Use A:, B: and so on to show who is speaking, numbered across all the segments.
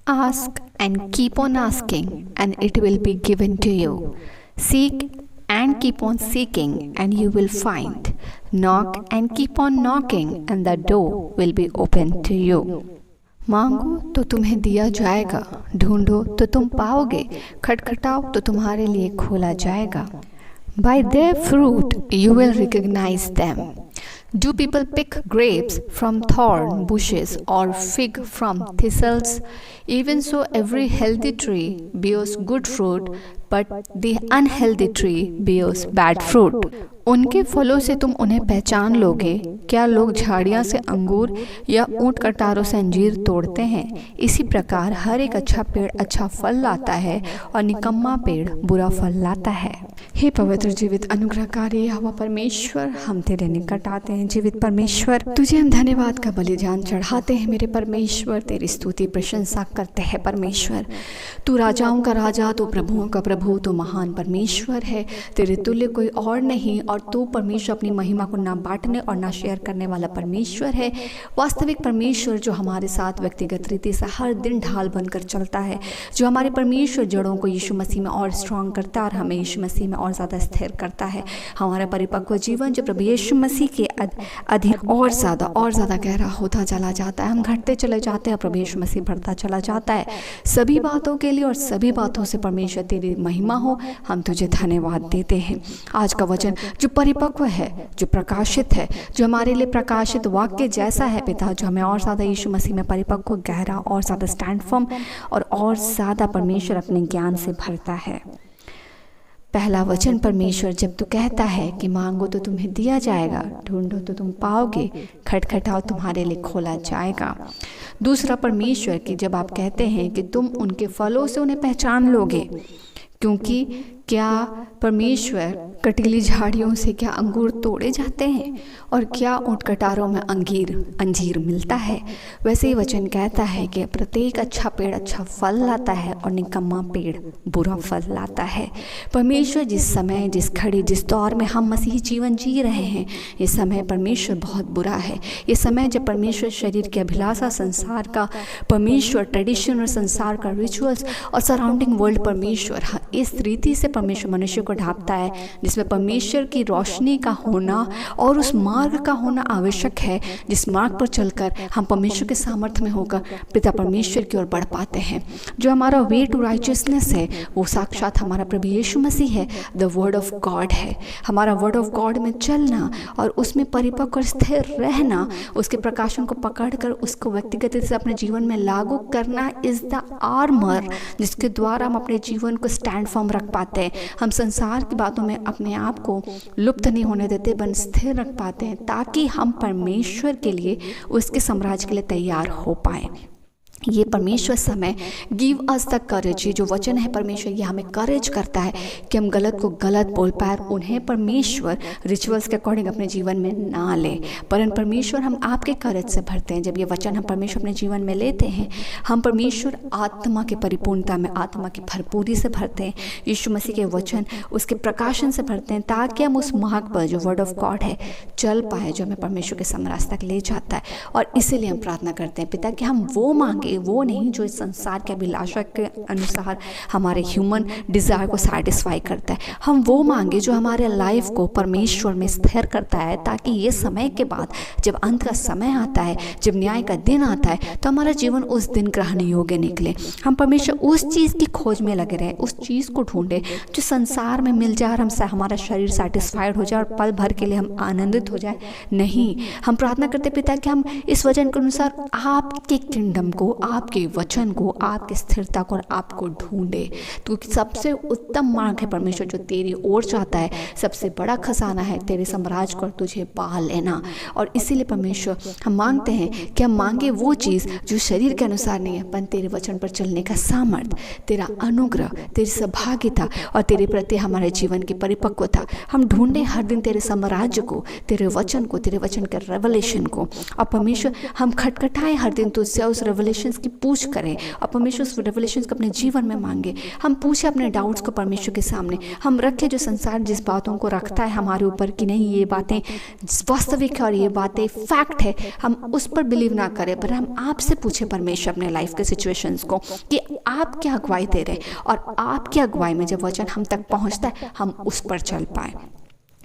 A: Ask and keep on asking, and it will be given to you. Seek and keep on seeking, and you will find. Knock and keep on knocking, and the door will be open to you. मांगो तो तुम्हें दिया जाएगा, ढूंढो तो तुम पाओगे, खटखटाओ तो तुम्हारे लिए खोला जाएगा. By their fruit you will recognize them. Do people pick grapes from thorn bushes or fig from thistles? Even so, every healthy tree bears good fruit, but the unhealthy tree bears bad fruit. उनके फलों से तुम उन्हें पहचान लोगे. क्या लोग झाड़ियाँ से अंगूर या ऊंट कटारों से अंजीर तोड़ते हैं? इसी प्रकार हर एक अच्छा पेड़ अच्छा फल लाता है और निकम्मा पेड़ बुरा फल लाता है. हे पवित्र जीवित अनुग्रहकारी यहोवा परमेश्वर, हम तेरे निकट आते हैं. जीवित परमेश्वर, तुझे हम धन्यवाद का बलिदान चढ़ाते हैं. मेरे परमेश्वर, तेरी स्तुति प्रशंसा करते हैं. परमेश्वर, तू राजाओं का राजा, तू प्रभुओं का प्रभु, तू महान परमेश्वर है. तेरे तुल्य कोई और नहीं, और तू परमेश्वर अपनी महिमा को ना बांटने और ना शेयर करने वाला परमेश्वर है. वास्तविक परमेश्वर जो हमारे साथ व्यक्तिगत रीति से हर दिन ढाल बनकर चलता है, जो हमारे परमेश्वर जड़ों को यीशु मसीह में और स्ट्रांग करता है और हमें यीशु मसीह में और ज़्यादा स्थिर करता है. हमारा परिपक्व जीवन जो प्रभु यीशु मसीह के अधीन और ज़्यादा गहरा होता चला जाता है. हम घटते चले जाते हैं, प्रभु यीशु मसीह बढ़ता चला जाता है. सभी बातों के लिए और सभी बातों से परमेश्वर तेरी महिमा हो. हम तुझे धन्यवाद देते हैं. आज का वचन जो परिपक्व है, जो प्रकाशित है, जो हमारे लिए प्रकाशित वाक्य जैसा है पिता, जो हमें और ज़्यादा यीशु मसीह में परिपक्व, गहरा और ज़्यादा स्टैंड फर्म और ज़्यादा परमेश्वर अपने ज्ञान से भरता है. पहला वचन परमेश्वर जब तू कहता है कि मांगो तो तुम्हें दिया जाएगा, ढूंढो तो तुम पाओगे, खटखटाओ तुम्हारे लिए खोला जाएगा. दूसरा परमेश्वर कि जब आप कहते हैं कि तुम उनके फलों से उन्हें पहचान लोगे, क्योंकि क्या परमेश्वर कटीली झाड़ियों से क्या अंगूर तोड़े जाते हैं और क्या ऊंट कटारों में अंजीर मिलता है? वैसे ही वचन कहता है कि प्रत्येक अच्छा पेड़ अच्छा फल लाता है और निकम्मा पेड़ बुरा फल लाता है. परमेश्वर जिस समय, जिस घड़ी, जिस दौर में हम मसीही जीवन जी रहे हैं, ये समय परमेश्वर बहुत बुरा है. ये समय जब परमेश्वर शरीर की अभिलाषा, संसार का परमेश्वर ट्रेडिशन और संसार का रिचुअल्स और सराउंडिंग वर्ल्ड परमेश्वर इस रीति से परमेश्वर मनुष्य को ढांपता है जिसमें परमेश्वर की रोशनी का होना और उस मार्ग का होना आवश्यक है, जिस मार्ग पर चलकर हम परमेश्वर के सामर्थ्य में होकर पिता परमेश्वर की ओर बढ़ पाते हैं. जो हमारा वे टू राइचियसनेस है वो साक्षात हमारा प्रभु यीशु मसीह है. द वर्ड ऑफ गॉड है. हमारा वर्ड ऑफ गॉड में चलना और उसमें परिपक्व और स्थिर रहना, उसके प्रकाशन को पकड़कर उसको व्यक्तिगत रूप से अपने जीवन में लागू करना इज द आर्मर जिसके द्वारा हम अपने जीवन को स्टैंड फर्म रख पाते हैं. हम संसार की बातों में अपने आप को लुप्त नहीं होने देते, बन स्थिर रख पाते हैं ताकि हम परमेश्वर के लिए, उसके साम्राज्य के लिए तैयार हो पाए. ये परमेश्वर समय गिव अस द करेज, ये जो वचन है परमेश्वर ये हमें करेज करता है कि हम गलत को गलत बोल पाए. उन्हें परमेश्वर रिचुअल्स के अकॉर्डिंग अपने जीवन में ना ले, परंतु परमेश्वर हम आपके करेज से भरते हैं. जब ये वचन हम परमेश्वर अपने जीवन में लेते हैं, हम परमेश्वर आत्मा की परिपूर्णता में, आत्मा की भरपूरी से भरते हैं. यीशु मसीह के वचन उसके प्रकाशन से भरते हैं ताकि हम उस मार्ग पर जो वर्ड ऑफ गॉड है चल पाए, जो हमें परमेश्वर के साम्राज्य तक ले जाता है. और इसीलिए हम प्रार्थना करते हैं पिता कि हम वो मांगे, वो नहीं जो इस संसार के अभिलाषा के अनुसार हमारे ह्यूमन डिज़ायर को सैटिस्फाई करता है. हम वो मांगे जो हमारे लाइफ को परमेश्वर में स्थिर करता है, ताकि ये समय के बाद जब अंत का समय आता है, जब न्याय का दिन आता है, तो हमारा जीवन उस दिन ग्रहण योग्य निकले. हम परमेश्वर उस चीज़ की खोज में लगे रहें, उस चीज़ को ढूंढे जो संसार में मिल जाए और हमसे हमारा शरीर सैटिस्फाइड हो जाए और पल भर के लिए हम आनंदित हो जाए. नहीं, हम प्रार्थना करते पिता कि हम इस वचन के अनुसार आपके किंगडम को, आपके वचन को, आपकी स्थिरता को और आपको ढूंढे. क्योंकि सबसे उत्तम मार्ग है परमेश्वर जो तेरी ओर चाहता है. सबसे बड़ा खजाना है तेरे साम्राज्य को तुझे पा लेना. और इसीलिए परमेश्वर हम मांगते हैं कि हम मांगे वो चीज़ जो शरीर के अनुसार नहीं है, पर तेरे वचन पर चलने का सामर्थ्य, तेरा अनुग्रह, तेरी सहभागिता और तेरे प्रति हमारे जीवन की परिपक्वता. हम ढूंढे हर दिन तेरे साम्राज्य को, तेरे वचन को, तेरे वचन के रेवलेशन को. और परमेश्वर हम खटखटाएं हर दिन तुझसे उस रेवलेशन रेवलेशंस की पूछ करें और परमेश्वर उस रेवलेशंस को अपने जीवन में मांगे। हम पूछे अपने डाउट्स को परमेश्वर के सामने, हम रखें जो संसार जिस बातों को रखता है हमारे ऊपर कि नहीं ये बातें वास्तविक है और ये बातें फैक्ट है, हम उस पर बिलीव ना करें, पर हम आपसे पूछे परमेश्वर अपने लाइफ के सिचुएशंस को कि आप क्या अगुवाई दे रहे हैं, और आपकी अगुवाई में जब वचन हम तक पहुंचता है हम उस पर चल पाए।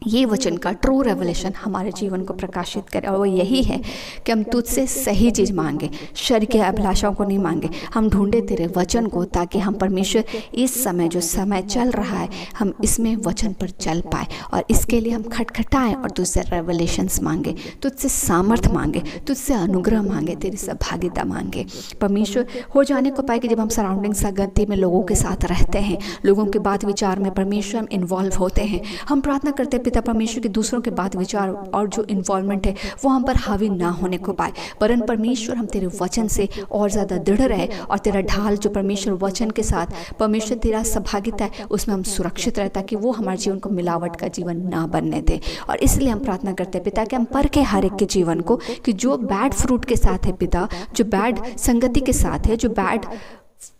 A: ये वचन का ट्रू रेवलेशन हमारे जीवन को प्रकाशित करे, और वो यही है कि हम तुझसे सही चीज़ मांगे, शरीर के अभिलाषाओं को नहीं मांगे। हम ढूंढे तेरे वचन को ताकि हम परमेश्वर इस समय जो समय चल रहा है हम इसमें वचन पर चल पाए, और इसके लिए हम खटखटाएं और तुझसे रेवलेशंस मांगे, तुझसे सामर्थ मांगे, तुझसे अनुग्रह मांगे, तेरी सहभागिता मांगे। परमेश्वर हो जाने को पाए कि जब हम सराउंडिंग संगति में लोगों के साथ रहते हैं, लोगों के बात विचार में परमेश्वर हम इन्वॉल्व होते हैं, हम प्रार्थना करते हैं पिता परमेश्वर के दूसरों के बात विचार और जो इन्वॉल्वमेंट है वो हम पर हावी ना होने को पाए, वरन परमेश्वर हम तेरे वचन से और ज़्यादा दृढ़ रहे, और तेरा ढाल जो परमेश्वर वचन के साथ परमेश्वर तेरा सहभागिता है उसमें हम सुरक्षित रहे, ताकि वो हमारे जीवन को मिलावट का जीवन ना बनने दे। और इसलिए हम प्रार्थना करते हैं पिता कि हम परखे हर एक के जीवन को कि जो बैड फ्रूट के साथ है पिता, जो बैड संगति के साथ है, जो बैड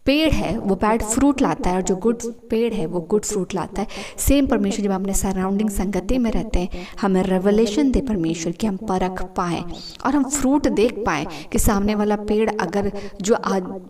A: पेड़ है वो बैड फ्रूट लाता है, और जो गुड पेड़ है वो गुड फ्रूट लाता है। सेम परमेश्वर जब अपने सराउंडिंग संगति में रहते हैं हमें रेवलेशन दे परमेश्वर कि हम परख पाएँ और हम फ्रूट देख पाएँ कि सामने वाला पेड़ अगर जो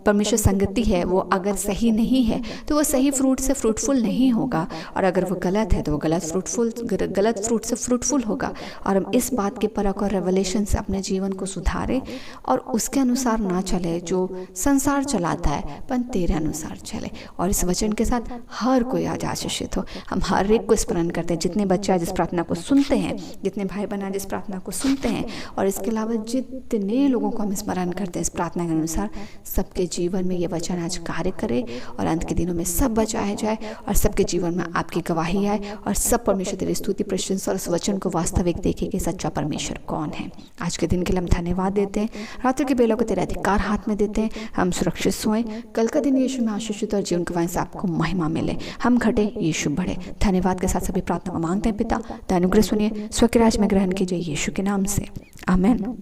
A: परमेश्वर संगति है वो अगर सही नहीं है तो वो सही फ्रूट से फ्रूटफुल नहीं होगा, और अगर वो गलत है तो वो गलत फ्रूट से फ्रूटफुल होगा। और हम इस बात के परख और रेवलेशन से अपने जीवन को सुधारें और उसके अनुसार ना चले जो संसार चलाता है, पर तेरे अनुसार चले। और इस वचन के साथ हर कोई आज आशीषित हो। हम हर एक को स्मरण करते हैं, जितने बच्चे आज इस प्रार्थना को सुनते हैं, जितने भाई बहन आज इस प्रार्थना को सुनते हैं, और इसके अलावा जितने लोगों को हम स्मरण करते हैं इस प्रार्थना के अनुसार, सबके जीवन में ये वचन आज कार्य करे और अंत के दिनों में सब बचाया जाए और सबके जीवन में आपकी गवाही आए और सब परमेश्वर तेरी स्तुति प्रशंसा और उस वचन को वास्तविक देखे कि सच्चा परमेश्वर कौन है। आज के दिन के लिए हम धन्यवाद देते हैं, रात्रि के बेलों को तेरे अधिकार हाथ में देते हैं, हम सुरक्षित सोएं, कल का दिन यीशु में आशीषित और जीवन के से आपको महिमा मिले, हम घटे यीशु बढ़े। धन्यवाद के साथ सभी प्रार्थना को मांगते हैं पिता, अनुग्रह सुनिए, स्व के राज में ग्रहण कीजिए यीशु के नाम से, आमीन।